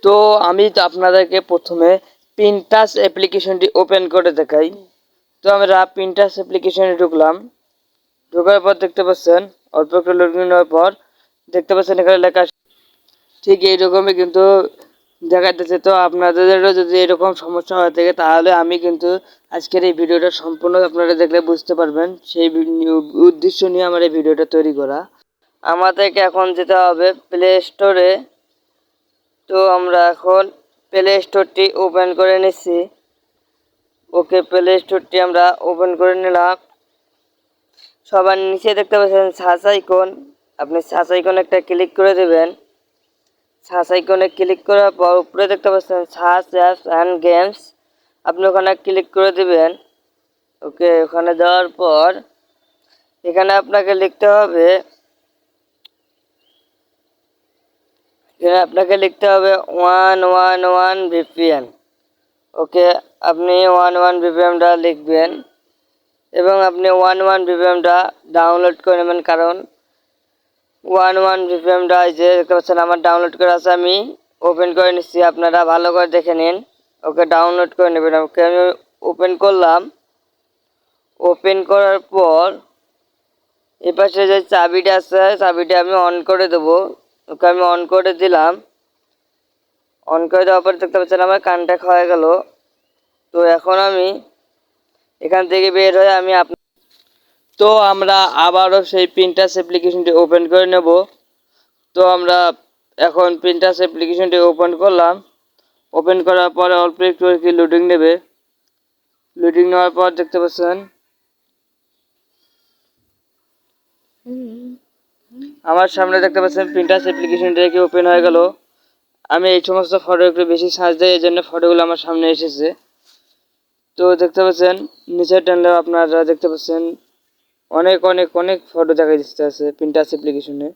তো আমি তো আপনাদেরকে প্রথমে পিন্টারেস্ট অ্যাপ্লিকেশনটি ওপেন করে দেখাই। তো আমরা পিন্টারেস্ট অ্যাপ্লিকেশনে ঢুকলাম। ঢোকার পর দেখতে পাচ্ছেন অল্প একটু লোডিং হওয়ার পর দেখতে পাচ্ছেন এখানে লেখা ঠিক এইরকমই কিন্তু দেখাইতেছে। তো আপনাদেরও যদি এরকম সমস্যা হয়ে থাকে তাহলে আমি কিন্তু আজকের এই ভিডিওটা সম্পূর্ণ আপনারা দেখলে বুঝতে পারবেন। সেই উদ্দেশ্য নিয়ে আমার এই ভিডিওটা তৈরি করা। আমাদেরকে এখন যেতে হবে প্লে স্টোরে। তো আমরা এখন প্লে স্টোরটি ওপেন করে নিচ্ছি। ওকে, প্লে স্টোরটি আমরা ওপেন করে নিলাম। সবার নিচে দেখতে পাচ্ছেন সার্চ আইকন, আপনি সার্চ আইকনে একটা ক্লিক করে দেবেন। সার্চ আইকনে ক্লিক করার পর উপরে দেখতে পাচ্ছেন সার্চ অ্যাপস অ্যান্ড গেমস, আপনি ওখানে ক্লিক করে দেবেন। ওকে, ওখানে দেওয়ার পর এখানে আপনাকে লিখতে হবে ওয়ান ওয়ান ওয়ান ভিপিএন। ওকে, আপনি 11 ভিপিএনটা লিখবেন এবং আপনি 11 ভিপিএনটা ডাউনলোড করে নেবেন, কারণ 11 ভিপিএনটা যে দেখতে পাচ্ছেন আমার ডাউনলোড করা আছে। আমি ওপেন করে নিচ্ছি, আপনারা ভালো করে দেখে নিন। ওকে, ডাউনলোড করে নেবেন। ওকে, আমি ওপেন করলাম। ওপেন করার পর এপাশে যে চাবিটা আছে চাবিটা আমি অন করে দেবো। ওকে, আমি অন করে দিলাম। অন করে দেওয়ার পর দেখতে পাচ্ছেন আমার কন্ট্যাক্ট হয়ে গেল। তো এখন আমি এখান থেকে বের হয়ে তো আমরা আবারও সেই পিন্টারেস্ট অ্যাপ্লিকেশনটি ওপেন করে নেব। তো আমরা এখন পিন্টারেস্ট অ্যাপ্লিকেশনটি ওপেন করলাম। ওপেন করার পরে অল্প একটু কি লোডিং নেবে। লোডিং নেওয়ার পর দেখতে পাচ্ছেন আমার সামনে দেখতে পাচ্ছেন পিন্টারেস্ট অ্যাপ্লিকেশনটা কি ওপেন হয়ে গেল। আমি এই সমস্ত ফটো একটু বেশি সার্চ দিই, এই জন্য ফটোগুলো আমার সামনে এসেছে। তো দেখতে পাচ্ছেন নিচে টানলেও আপনারা দেখতে পাচ্ছেন অনেক অনেক অনেক ফটো দেখা দিচ্ছে আছে পিন্টারেস্ট অ্যাপ্লিকেশনে।